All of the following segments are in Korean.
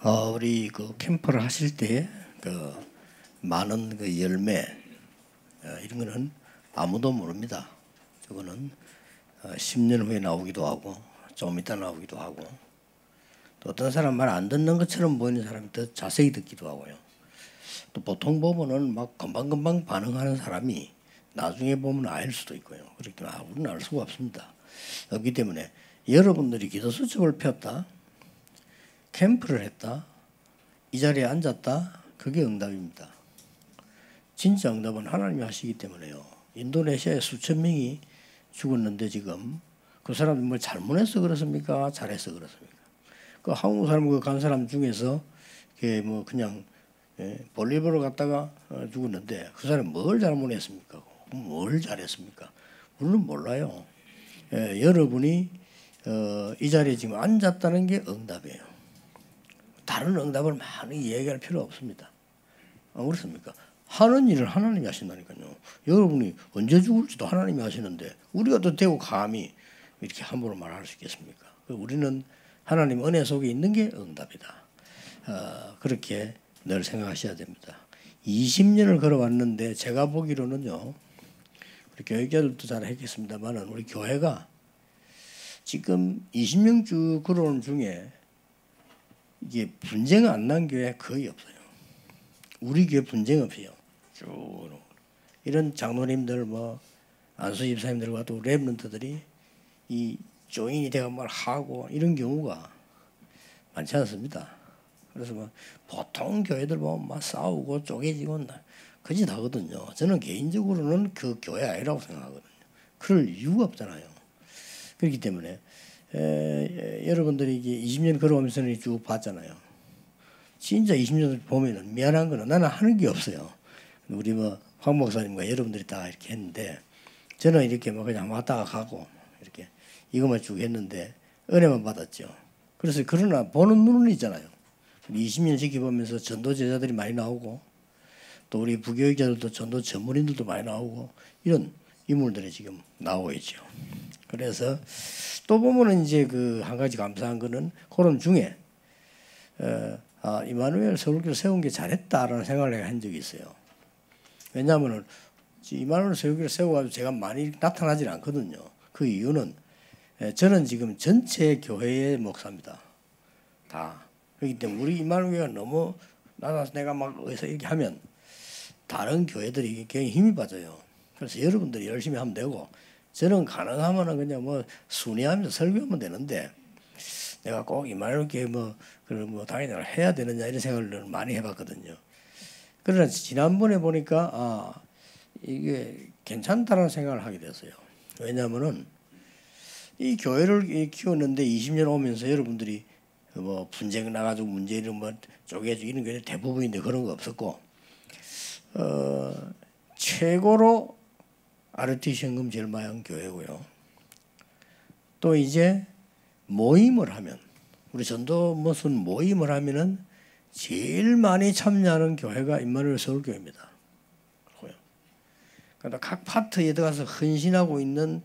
우리 그 캠프를 하실 때 그 많은 그 열매 이런 거는 아무도 모릅니다. 저거는 10년 후에 나오기도 하고 좀 이따 나오기도 하고 또 어떤 사람 말 안 듣는 것처럼 보이는 사람이 더 자세히 듣기도 하고요. 또 보통 보면은 막 금방금방 반응하는 사람이 나중에 보면 알 수도 있고요. 그렇기 때문에 우리는 알 수가 없습니다. 그렇기 때문에 여러분들이 기도 수첩을 폈다, 캠프를 했다, 이 자리에 앉았다, 그게 응답입니다. 진짜 응답은 하나님이 하시기 때문에요. 인도네시아에 수천 명이 죽었는데 지금 그 사람이 뭘 잘못해서 그렇습니까? 잘해서 그렇습니까? 그 한국 사람 그 간 사람 중에서 뭐 그냥 볼리버로 갔다가 죽었는데 그 사람 뭘 잘못했습니까? 뭘 잘했습니까? 우리는 몰라요. 여러분이 이 자리에 지금 앉았다는 게 응답이에요. 다른 응답을 많이 얘기할 필요 없습니다. 그렇습니까? 하는 일을 하나님이 하신다니까요. 여러분이 언제 죽을지도 하나님이 하시는데 우리가 또 대고 감히 이렇게 함부로 말할 수 있겠습니까? 우리는 하나님 은혜 속에 있는 게 응답이다. 그렇게 늘 생각하셔야 됩니다. 20년을 걸어왔는데 제가 보기로는요. 우리 교육자들도 잘 했겠습니다만 우리 교회가 지금 20년 쭉 걸어오는 중에 이게 분쟁 안 난 교회 거의 없어요. 우리 교회 분쟁 없어요. 쭉 이런 장로님들 뭐 안수 집사님들과 또 랩런트들이 이 조인이 되어 뭘 하고 이런 경우가 많지 않습니다. 그래서 뭐 보통 교회들 보면 막 싸우고 쪼개지고 그짓 하거든요. 저는 개인적으로는 그 교회 아니라고 생각하거든요. 그럴 이유가 없잖아요. 그렇기 때문에 여러분들이 이게 20년 걸어오면서 쭉 봤잖아요. 진짜 20년 보면은 미안한 거는 나는 하는 게 없어요. 우리 뭐 황 목사님과 여러분들이 다 이렇게 했는데 저는 이렇게 뭐 그냥 왔다가 가고 이렇게 이것만 쭉 했는데 은혜만 받았죠. 그래서 그러나 보는 눈은 있잖아요. 20년 지켜보면서 전도 제자들이 많이 나오고 또 우리 부교육자들도 전도 전문인들도 많이 나오고 이런 인물들이 지금 나오고 있죠. 그래서 또 보면은 이제 그 한 가지 감사한 거는 그런 중에 이마누엘 서울교회 세운 게 잘했다라는 생각을 한 적이 있어요. 왜냐하면은 이마누엘 서울교회 세워가지고 제가 많이 나타나질 않거든요. 그 이유는 저는 지금 전체 교회의 목사입니다. 다. 그렇기 때문에 우리 이마누엘가 너무 나가서 내가 막 어디서 이렇게 하면 다른 교회들이 굉장히 힘이 빠져요. 그래서 여러분들이 열심히 하면 되고 저는 가능하면은 그냥 뭐 순회하면서 설교하면 되는데 내가 꼭 이마누엘 교회 뭐 당연히 해야 되느냐 이런 생각을 많이 해봤거든요. 그러나 지난번에 보니까 이게 괜찮다는 생각을 하게 됐어요. 왜냐하면은 이 교회를 키웠는데 20년 오면서 여러분들이 뭐 분쟁 나가지고 문제 이런 뭐 쪼개지고 이런 게 대부분인데 그런 거 없었고 최고로 RT 현금 제일 많이 한 교회고요. 또 이제 모임을 하면 우리 전도 무슨 모임을 하면은 제일 많이 참여하는 교회가 임마누엘 서울교회입니다. 그러니까 각 파트에 들어가서 헌신하고 있는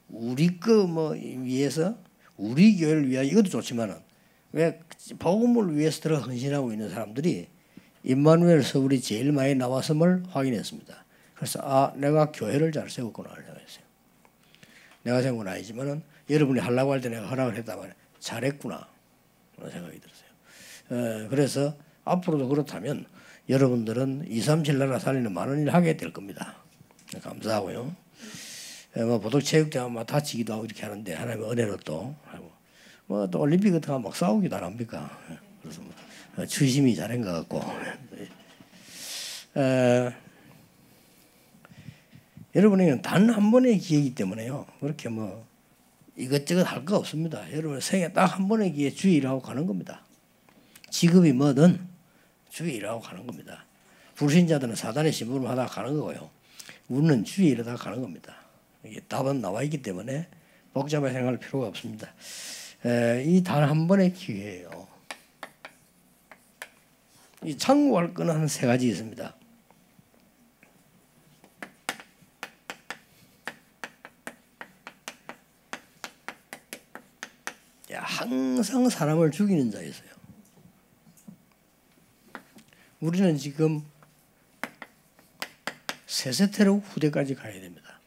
우리 거 뭐 위해서 우리 교회를 위하여 이것도 좋지만은 왜 복음을 위해서 들어 헌신하고 있는 사람들이 임마누엘 서울이 제일 많이 나왔음을 확인했습니다. 그래서 내가 교회를 잘 세웠구나 생각했어요. 내가 세운 건 아니지만은 여러분이 하려고 할 때 내가 허락을 했다면 잘했구나 그런 생각이 들었어요. 그래서 앞으로도 그렇다면 여러분들은 237 나라 살리는 많은 일을 하게 될 겁니다. 감사하고요. 뭐 보도체육대회 막 다치기도 하고 이렇게 하는데 하나님의 은혜로 또 하고 뭐 또 올림픽 같은 거 막 싸우기도 안 합니까? 그래서 뭐 추심이 잘한 것 같고 여러분에게는 단 한 번의 기회이기 때문에요. 그렇게 뭐 이것저것 할 거 없습니다. 여러분 생애 딱 한 번의 기회 주의 일하고 가는 겁니다. 직업이 뭐든 주의 일하고 가는 겁니다. 불신자들은 사단의 심부름 하다가 가는 거고요. 우리는 주의 일하다가 가는 겁니다. 이게 답은 나와 있기 때문에 복잡하게 생각할 필요가 없습니다. 이 단 한 번의 기회예요. 이 참고할 거는 한 3가지 있습니다. 항상 사람을 죽이는 자였어요. 우리는 지금 세세태로 후대까지 가야 됩니다.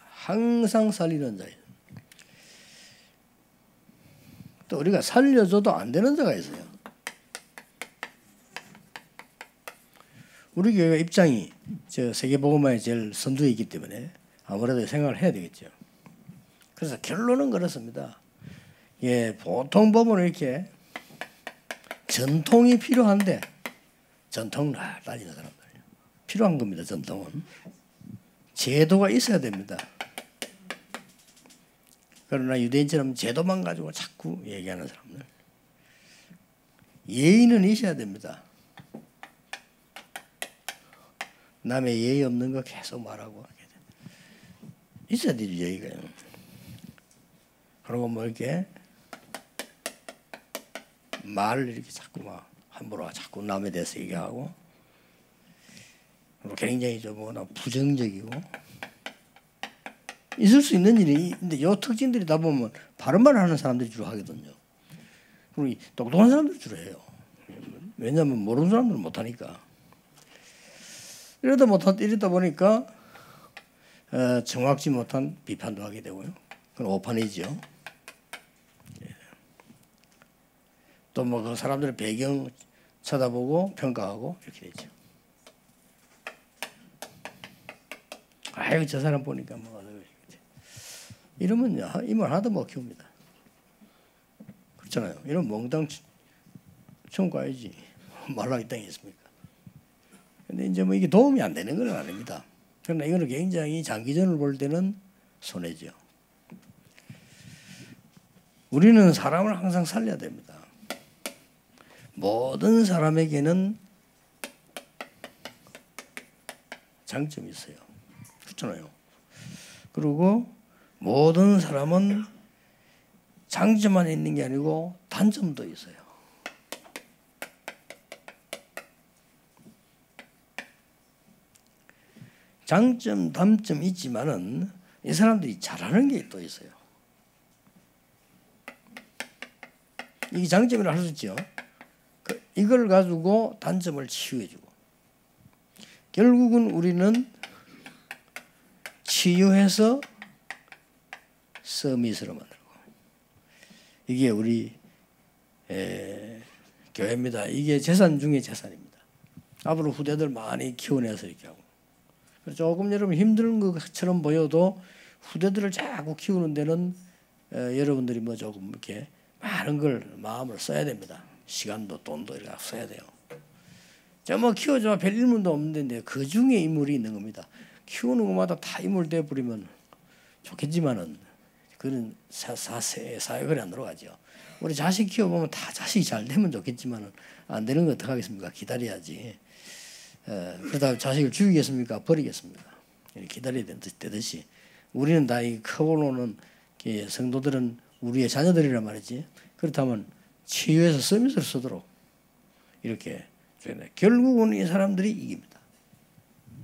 항상 살리는 자예요. 또 우리가 살려줘도 안 되는 자가 있어요. 우리 교회 입장이 저 세계복음화의 제일 선두에 있기 때문에 아무래도 생각을 해야 되겠죠. 그래서 결론은 그렇습니다. 예, 보통 보면 이렇게 전통이 필요한데 전통 따지는 사람들 필요한 겁니다. 전통은 제도가 있어야 됩니다. 그러나 유대인처럼 제도만 가지고 자꾸 얘기하는 사람들 예의는 있어야 됩니다. 남의 예의 없는 거 계속 말하고 있어야 되죠. 예의가. 그리고 뭐 이렇게 말을 이렇게 자꾸 막 함부로 자꾸 남에 대해서 얘기하고 굉장히 좀 부정적이고 있을 수 있는 일이 근데 요 특징들이 다 보면 바른 말을 하는 사람들이 주로 하거든요. 그리고 똑똑한 사람들이 주로 해요. 왜냐하면 모르는 사람들은 못하니까. 이러다 보니까 정확지 못한 비판도 하게 되고요. 그건 오판이죠. 또 뭐 그 사람들의 배경 쳐다보고 평가하고 이렇게 되죠. 아유 저 사람 보니까 뭐 이러면 이 말 하도 못 키웁니다. 그렇잖아요. 이런 몽땅 총 가야지 말라기 땅이 있습니까? 근데 이제 뭐 이게 도움이 안 되는 건 아닙니다. 그러나 이거는 굉장히 장기전을 볼 때는 손해죠. 우리는 사람을 항상 살려야 됩니다. 모든 사람에게는 장점이 있어요. 그렇잖아요. 그리고 모든 사람은 장점만 있는 게 아니고 단점도 있어요. 장점, 단점 있지만은 이 사람들이 잘하는 게 또 있어요. 이게 장점이라 할 수 있죠. 이걸 가지고 단점을 치유해주고 결국은 우리는 치유해서 서밋으로 만들고 이게 우리 교회입니다. 이게 재산 중에 재산입니다. 앞으로 후대들 많이 키워내서 이렇게 하고 조금 여러분 힘든 것처럼 보여도 후대들을 자꾸 키우는 데는 여러분들이 뭐 조금 이렇게 많은 걸 마음을 써야 됩니다. 시간도 돈도 이렇게 써야 돼요. 저 뭐 키워줘 별 인물도 없는데 그 중에 인물이 있는 겁니다. 키우는 것마다 다 인물 돼 버리면 좋겠지만은 그런 사회가 안 들어가죠. 우리 자식 키워보면 다 자식이 잘 되면 좋겠지만은 안 되는 거 어떡하겠습니까? 기다려야지. 그러다 자식을 죽이겠습니까? 버리겠습니까? 기다려야 되듯이 우리는 다 이 커보는 성도들은 우리의 자녀들이란 말이지. 그렇다면 치유해서 서밋을 쓰도록 이렇게 결국은 이 사람들이 이깁니다.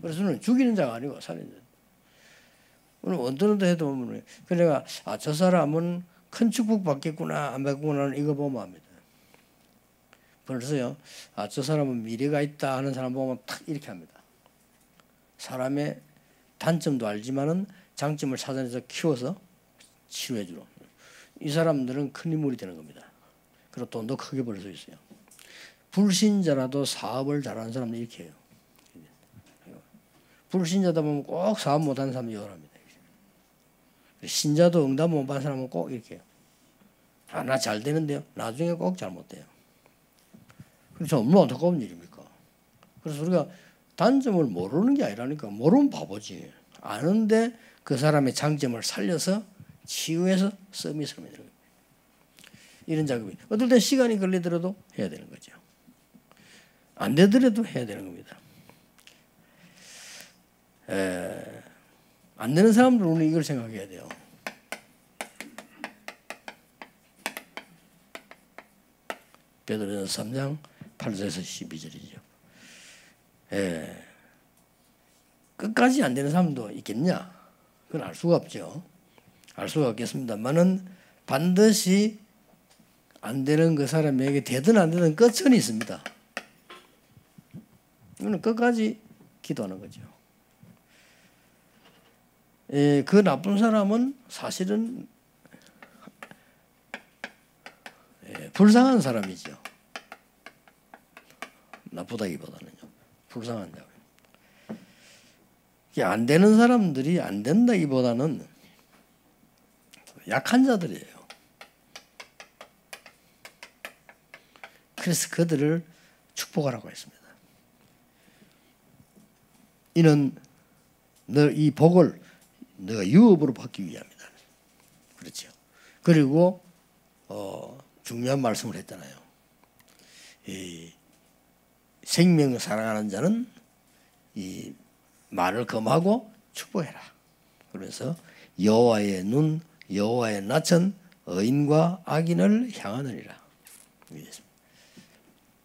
그래서는 죽이는 자가 아니고 살리는 자. 오늘 언더도 해도 보면 그래가 저 사람은 큰 축복 받겠구나 안 받겠구나 이거 보면 압니다. 벌써요. 저 사람은 미래가 있다 하는 사람 보면 탁 이렇게 합니다. 사람의 단점도 알지만은 장점을 찾아내서 키워서 치유해 주러. 이 사람들은 큰 인물이 되는 겁니다. 그리고 돈도 크게 벌 수 있어요. 불신자라도 사업을 잘하는 사람들 이렇게 해요. 불신자다 보면 꼭 사업 못하는 사람이 요란합니다. 신자도 응답 못 받는 사람은 꼭 이렇게 해요. 나 잘 되는데요. 나중에 꼭 잘못돼요. 그래서 얼마나 안타까운 일입니까? 그래서 우리가 단점을 모르는 게 아니라니까. 모르면 바보지. 아는데 그 사람의 장점을 살려서 치유해서 서밋으로 만드는 겁니다. 이런 작업이 어떨 땐 시간이 걸리더라도 해야 되는 거죠. 안 되더라도 해야 되는 겁니다. 안 되는 사람들은 우리는 이걸 생각해야 돼요. 베드로전서 3장 8절에서 12절이죠. 끝까지 안 되는 사람도 있겠냐? 그건 알 수가 없죠. 알 수가 없겠습니다만은 반드시 안 되는 그 사람에게 되든 안 되든 끝은 있습니다. 이거는 끝까지 기도하는 거죠. 그 나쁜 사람은 사실은 불쌍한 사람이죠. 나쁘다기보다는요. 불쌍한 자예요. 안 되는 사람들이 안 된다기보다는 약한 자들이에요. 그래서 그들을 축복하라고 했습니다. 이는 너 이 복을 너가 유업으로 받기 위함이다. 그렇죠. 그리고 중요한 말씀을 했잖아요. 이 생명을 사랑하는 자는 이 말을 금하고 축복해라. 그래서 여호와의 눈, 여호와의 낯은 의인과 악인을 향하느니라.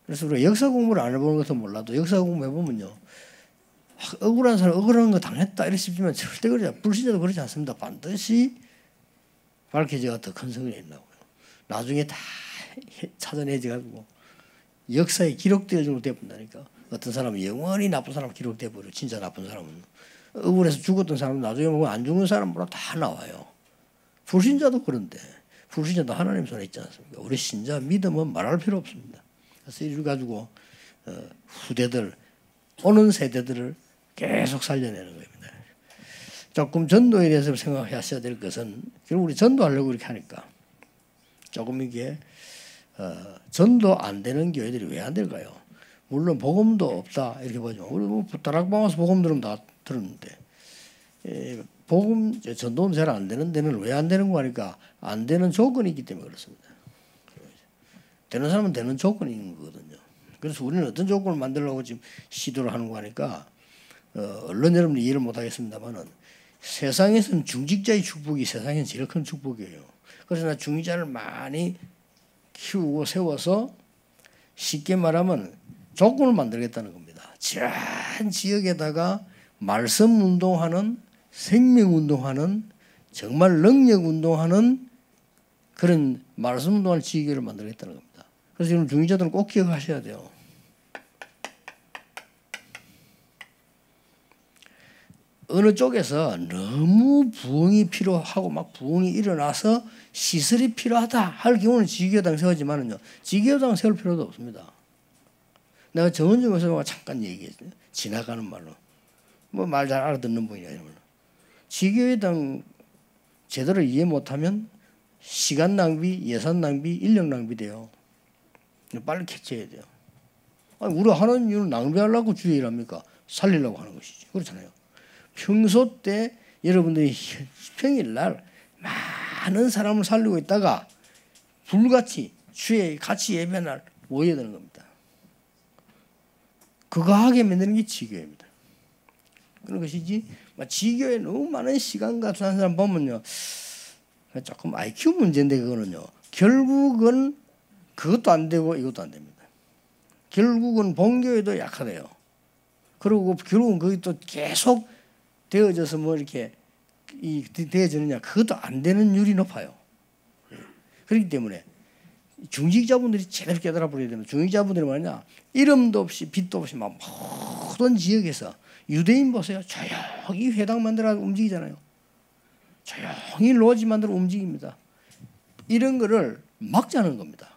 그래서 우리가 역사 공부를 안 해보는 것도 몰라도 역사 공부해보면요. 억울한 사람 억울한 거 당했다 이렇게 싶지만 절대 그러지 않아요. 불신자도 그러지 않습니다. 반드시 밝혀져가 더 큰 성이 있나고요. 나중에 다 찾아내져가지고 역사에 기록될 정도 돼본다니까. 어떤 사람은 영원히 나쁜 사람 기록돼 버려. 진짜 나쁜 사람은 억울해서 죽었던 사람은 나중에 보면 안 죽은 사람보다 다 나와요. 불신자도 그런데 불신자도 하나님 손에 있지 않습니까? 우리 신자 믿음은 말할 필요 없습니다. 그래서 이를 가지고 후대들 오는 세대들을 계속 살려내는 겁니다. 조금 전도에 대해서 생각하셔야 될 것은 결국 우리 전도하려고 이렇게 하니까 조금 이게 전도 안 되는 교회들이 왜 안 될까요? 물론 복음도 없다 이렇게 보죠. 우리 뭐 다락방 와서 복음 들으면 다 들었는데 복음 전도는 잘 안 되는 데는 왜 안 되는 거 하니까 안 되는 조건이 있기 때문에 그렇습니다. 되는 사람은 되는 조건이 있는 거거든요. 그래서 우리는 어떤 조건을 만들려고 지금 시도를 하는 거 하니까 언론 여러분이 이해를 못 하겠습니다만은 세상에서는 중직자의 축복이 세상에는 제일 큰 축복이에요. 그래서 나 중직자를 많이 키우고 세워서 쉽게 말하면 조건을 만들겠다는 겁니다. 전 지역에다가 말씀 운동하는 생명 운동하는 정말 능력 운동하는 그런 말씀 운동하는 지역을 만들겠다는 겁니다. 그래서 지금 중직자들은 꼭 기억하셔야 돼요. 어느 쪽에서 너무 부흥이 필요하고 막 부흥이 일어나서 시설이 필요하다 할 경우는 지교당 세우지만은요. 지교당 세울 필요도 없습니다. 내가 정은중에서 잠깐 얘기했어요. 지나가는 말로. 뭐 말 잘 알아듣는 분이야. 이러면. 지교당 제대로 이해 못하면 시간 낭비, 예산 낭비, 인력 낭비 돼요. 빨리 캐치해야 돼요. 아니, 우리가 하는 이유는 낭비하려고 주의 일합니까? 살리려고 하는 것이지. 그렇잖아요. 평소 때 여러분들이 평일날 많은 사람을 살리고 있다가 불같이 주의 같이 예배한 날 모여야 되는 겁니다. 그거 하게 만드는 게 지교입니다. 그런 것이지 지교에 너무 많은 시간과 투자한 사람 보면요. 조금 IQ 문제인데 그거는요. 결국은 그것도 안 되고 이것도 안 됩니다. 결국은 본교에도 약하대요. 그리고 결국은 거기 또 계속 되어져서 뭐 이렇게 되어지느냐 그것도 안 되는 율이 높아요. 그렇기 때문에 중직자분들이 제대로 깨달아 버려야 됩니다. 중직자분들이 뭐냐 이름도 없이 빛도 없이 막 모든 지역에서 유대인 보세요. 조용히 회당 만들어 움직이잖아요. 조용히 로지 만들어 움직입니다. 이런 거를 막자는 겁니다.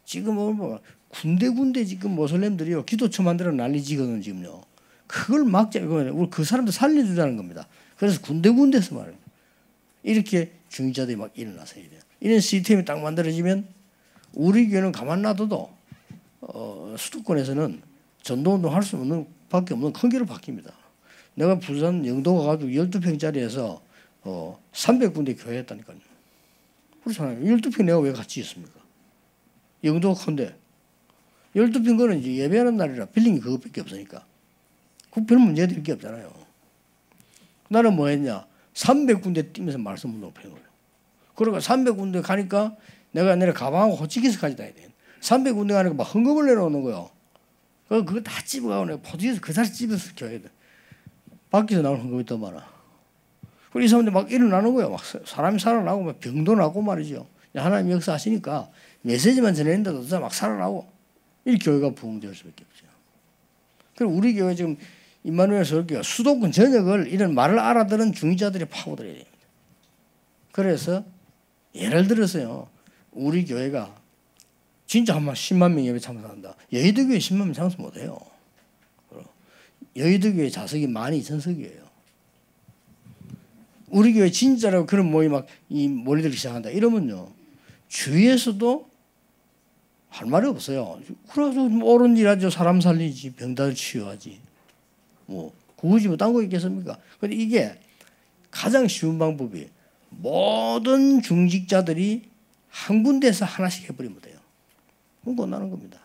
지금 뭐 군데군데 지금 모슬렘들이요 기도처 만들어 난리지거든 지금요. 그걸 막자 우리 그 사람들 살려주자는 겁니다. 그래서 군데군데서 말이에요. 이렇게 중직자들이 막 일어나서 이래요. 이런 시스템이 딱 만들어지면 우리 교회는 가만 놔둬도 수도권에서는 전도운동 할 수 없는 밖에 없는 큰 길을 바뀝니다. 내가 부산 영도 가가지고 12평짜리에서 300군데 교회 했다니까요. 그렇잖아요. 12평 내가 왜 같이 있습니까? 영도가 큰데 12평 거는 이제 예배하는 날이라 빌링이 그것밖에 없으니까 그 별 문제 될 게 없잖아요. 나는 뭐 했냐 300군데 뛰면서 말씀 운동 펴는 거예요. 그러니까 300군데 가니까 내가 가방하고 호치기에서 가져다야 돼. 300군데 가니까 막 헌금을 내려오는 거예요. 그거 다 집어가고 내가 포지에서 그 자리 집에서 교회에 밖에서 나오는 헌금이 더 많아. 그리고 이 사람들 막 일어나는 거예요. 막 사람이 살아나고 막 병도 나고 말이죠. 하나님 역사하시니까 메시지만 전했는데도 막 살아나고 이 교회가 부흥될 수밖에 없어요. 그리고 우리 교회 지금 임마누엘 서울교회가 수도권 전역을 이런 말을 알아들은 중위자들이 파고들어야 됩니다. 그래서 예를 들어서요. 우리 교회가 진짜 한 10만 명 예배 참석한다. 여의도교회 10만 명 참석 못해요. 여의도교회 좌석이 12,000석이에요. 우리 교회 진짜로 그런 모임 막 몰리들기 시작한다. 이러면요. 주위에서도 할 말이 없어요. 그래서 옳은 일 하죠. 사람 살리지. 병자를 치유하지. 뭐 굳이 뭐 딴 거 있겠습니까? 근데 이게 가장 쉬운 방법이 모든 중직자들이 한 군데서 하나씩 해버리면 돼요. 그건 끝나는 겁니다.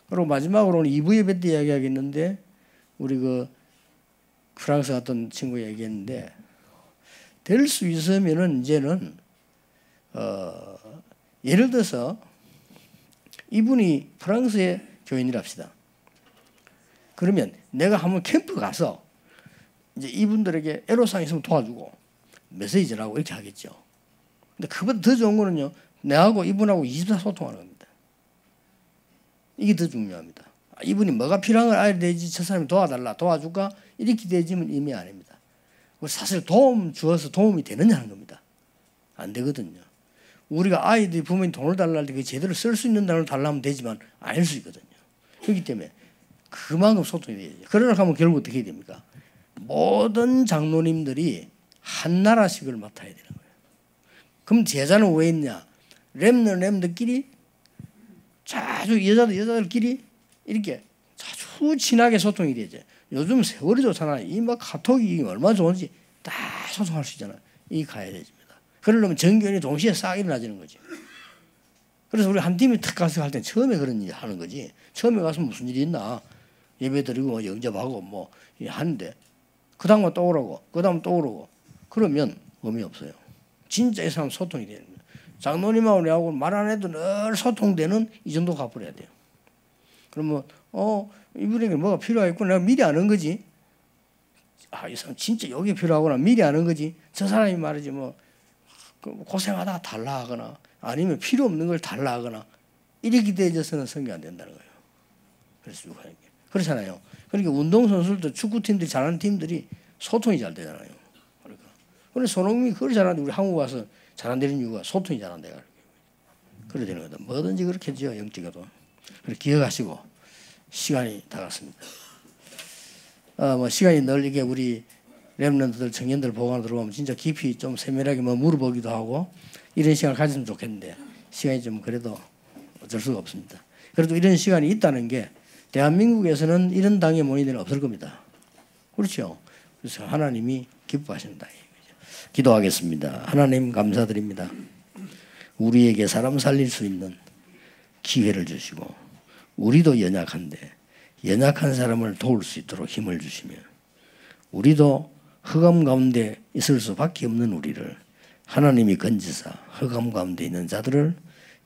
그리고 마지막으로 오늘 2부 예배 때 이야기하겠는데 우리 그 프랑스 갔던 친구 얘기했는데 될 수 있으면은 이제는 예를 들어서 이분이 프랑스의 교인이랍시다. 그러면 내가 한번 캠프 가서 이제 이분들에게 애로사항 있으면 도와주고 메시지 전하고 이렇게 하겠죠. 근데 그보다 더 좋은 거는요. 내하고 이분하고 24 소통하는 겁니다. 이게 더 중요합니다. 이분이 뭐가 필요한 걸 알아야 되지 저 사람이 도와달라 도와줄까 이렇게 되지면 의미 아닙니다. 사실 도움 주어서 도움이 되느냐는 겁니다. 안 되거든요. 우리가 아이들이 부모님 돈을 달라 할 때 제대로 쓸 수 있는 돈을 달라면 되지만 아닐 수 있거든요. 그렇기 때문에 그만큼 소통이 돼야죠. 그러나 하면 결국 어떻게 됩니까? 모든 장로님들이 한 나라씩을 맡아야 되는 거예요. 그럼 제자는 왜 있냐? 렘너끼리 자주 여자들끼리 이렇게 아주 친하게 소통이 되죠. 요즘 세월이 좋잖아요. 이 막 카톡이 얼마나 좋은지 다 소통할 수 있잖아요. 이 가야 됩니다. 그러려면 정견이 동시에 싹 일어나지는 거지. 그래서 우리 한 팀이 탁 가서 할 때 처음에 그런 일 하는 거지. 처음에 가서 무슨 일이 있나 예배 드리고 영접하고 뭐 하는데 그 다음은 또 오라고 그 다음 또 오라고 그러면 의미 없어요. 진짜 이 사람 소통이 되는 거예요. 장로님하고 내하고 말 안 해도 늘 소통되는 이 정도 가버려야 돼요. 그러면 이분에게 뭐가 필요하겠구나 내가 미리 아는 거지. 이 사람 진짜 여기 필요하구나 미리 아는 거지. 저 사람이 말이지 뭐 고생하다가 달라 하거나 아니면 필요 없는 걸 달라 하거나 이렇게 되어져서는 성경 안 된다는 거예요. 그래서 그렇잖아요. 그러니까 운동선수들도 축구팀들이 잘하는 팀들이 소통이 잘 되잖아요. 그래서 손흥민이 그걸 잘하는데 우리 한국 와서 잘한다는 이유가 소통이 잘한다. 그래 되는 거다. 뭐든지 그렇게 하죠. 영적으로. 그래 기억하시고 시간이 다 갔습니다. 뭐 시간이 늘 이게 우리 렘넌트들 청년들 보관 들어오면 진짜 깊이 좀 세밀하게 뭐 물어보기도 하고 이런 시간을 가졌으면 좋겠는데 시간이 좀 그래도 어쩔 수가 없습니다. 그래도 이런 시간이 있다는 게 대한민국에서는 이런 당의 모임들은 없을 겁니다. 그렇죠? 그래서 하나님이 기뻐하시는 당이에요. 기도하겠습니다. 하나님 감사드립니다. 우리에게 사람 살릴 수 있는 기회를 주시고 우리도 연약한데 연약한 사람을 도울 수 있도록 힘을 주시며 우리도 흑암 가운데 있을 수밖에 없는 우리를 하나님이 건지사 흑암 가운데 있는 자들을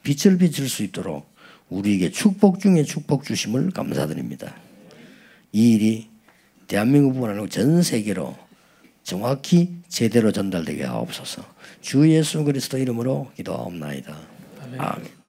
빛을 비출 수 있도록 우리에게 축복 중에 축복 주심을 감사드립니다. 이 일이 대한민국뿐 아니고 전 세계로 정확히 제대로 전달되게 하옵소서. 주 예수 그리스도 이름으로 기도하옵나이다. 아멘.